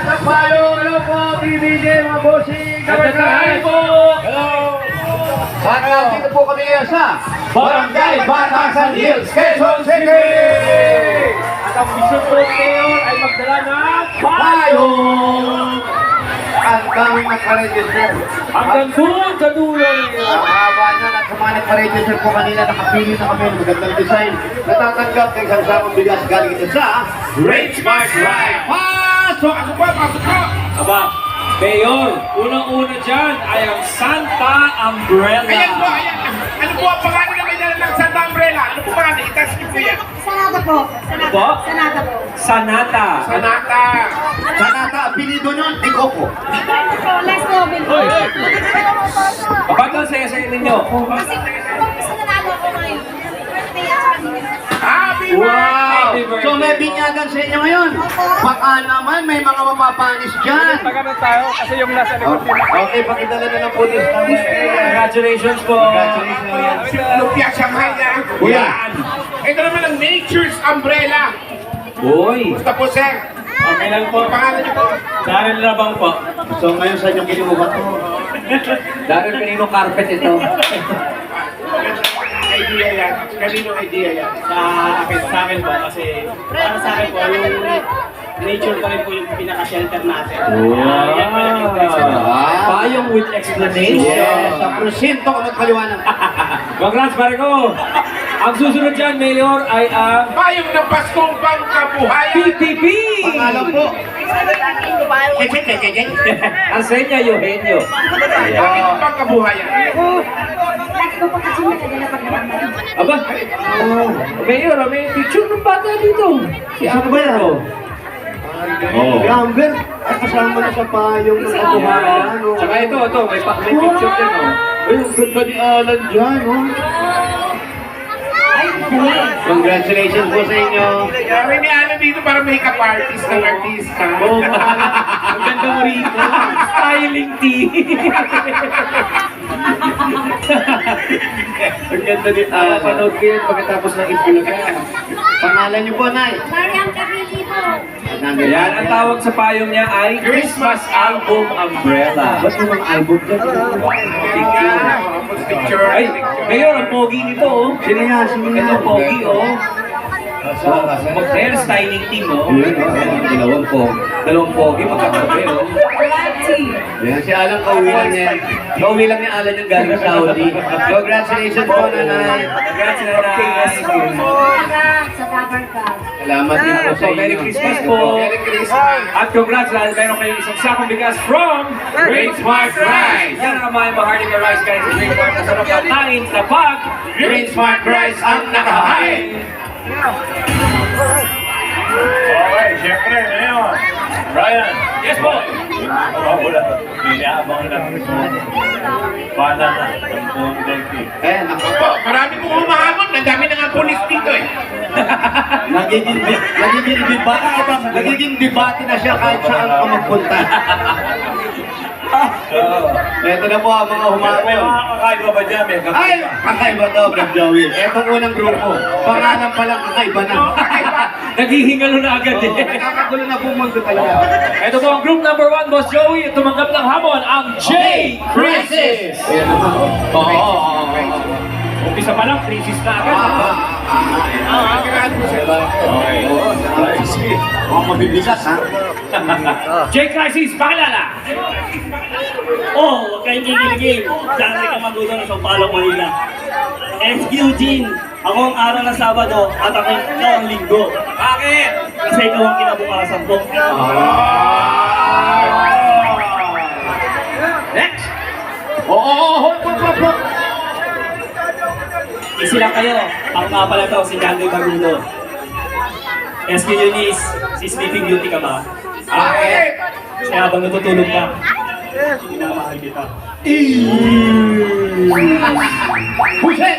Sa payo, hello po, BBJ, mga bossing. Hello po. Hello. At dito po kami ngayon sa Barangay Batasan Hills, Quezon City. At ang mission po ngayon ay magdala ng Payong! Ang daming nagpa-register. hanggang doon sa dulo ninyo. Ang haba niyan at sa mga nagpa-register po kanina, nakapili na kami ng magandang design. Natatanggap ng isang samang bigas galing ito sa Rate Smart Ride. Pasok! Ako po, pasok po! Aba, Mayor, unang-una dyan ay ang Santa Umbrella. Ayan po, ayan. Ano po ang pangalan na may dala ng Santa Umbrella? Ano po pangalan? Itas niyo po yan. Sanata po. Sanata. Po? Sanata po. Sanata. Sanata. Sanata, apelido nun, di Coco. Les Nobel po. Kapag ang saya-saya ninyo. Kasi kung gusto nanalo ko ngayon, birthday at saka Happy Wow! Happy birthday. So may binyagan sa inyo ngayon. Baka naman may mga mapapanis dyan. Tagamit tayo kasi yung nasa Okay, pakidala na ng pulis namin. Congratulations po. Congratulations. Lupia Shanghai na. Yan. Ito naman ang Nature's Umbrella. Uy, Gusto po, sir. okay lang po. Ang pangalan niyo po? Darren Labang po. So ngayon sa inyo kinuha to. Darren kanino carpet ito? Idea yan. Kanino idea yan? Sa akin po kasi para sa akin po yung nature pa rin po yung pinaka-shelter natin. Yan pa yung impression. Payong with explanation. Yes, sa prosinto ka magpaliwanag. Congrats, pare ko. Ang susunod dyan, Mayor, ay ang Payong ng Paskong Pangkabuhayan. PPP! Pangalan po. Ang senya, Eugenio. Bakit ang Pangkabuhayan? Lagi ko po kasi nakadala pag naman. Aba, Mayor, may picture ng bata dito. Si Saan ba yan? Amber. Oh. Number. At kasama na sa payong ng kabuhayan. oh. Tsaka ito, may picture din, oh. Ay, ang ganda ni Alan dyan, oh. Congratulations po sa inyo. Kaya ni Alan dito para make-up artist ng artista. Oh, ang ganda mo rito. Styling tea. Ang ganda ni Alan. Panood ko yun pagkatapos ng Itbulaga. Pangalan niyo po, Nay. Mariam Capili po. Yan, ang tawag sa payong niya ay Christmas Album Umbrella. Ba't mo mga album dyan? Picture. Ay, Mayor, ang pogi nito, oh. Sino yan? Sino yan? Ito, pogi, oh. Mag-hairstyling team, oh. Dalawang pogi, magkakabi, oh. Yan, si Alan, kauwi lang niya. Kauwi lang niya Alan yung galing Saudi. Congratulations po, Nanay. Congrats, Nanay. Sa Dabar Cup. Salamat din po sa inyo. Merry Christmas po. Merry Christmas. At congrats dahil meron kayong isang sakong bigas from Great Smart Rice. Yan ang mga Maharlika Rice guys. Great Smart na sarap ang kain sa pag Green Smart Rice ang nakahain. Okay, siyempre, ngayon. Brian. Yes po. Wala. Pinaabang lang. Bala na. Ang buong Delphi. Eh, naku. Po, marami pong humahamon. Ang dami na nga pulis dito eh. Nagiging debate na siya kahit saan ka magpunta. Ito na po ang mga May humamon. mga kakaiba ba dyan? May Ay, kakaiba to, Brad Joey. Etong unang grupo. Pangalan pa lang kakaiba na. Naghihingalo na agad eh. Nakakagulo na po mundo talaga. Ito po ang group number 1, Boss Joey. Tumanggap ng hamon, ang J. Crisis. Ayan naman. Oo. Umpisa pa lang, crisis na agad. Mga mabibigas, ha? J. Crisis, pakilala. Oh, huwag kayong kikiligin. Dati ka magulo ng Sampaloc, Manila. S. Eugene, ako ang araw ng Sabado at ako ikaw ang Linggo. Bakit? Kasi ikaw ang kinabukasan ko. Next. Easy lang kayo. Ako nga pala to, si Jandoy Bagulo. SQ Eunice, si Sleeping Beauty ka ba? Bakit? Kasi habang natutulog ka, minamahal kita. Buset!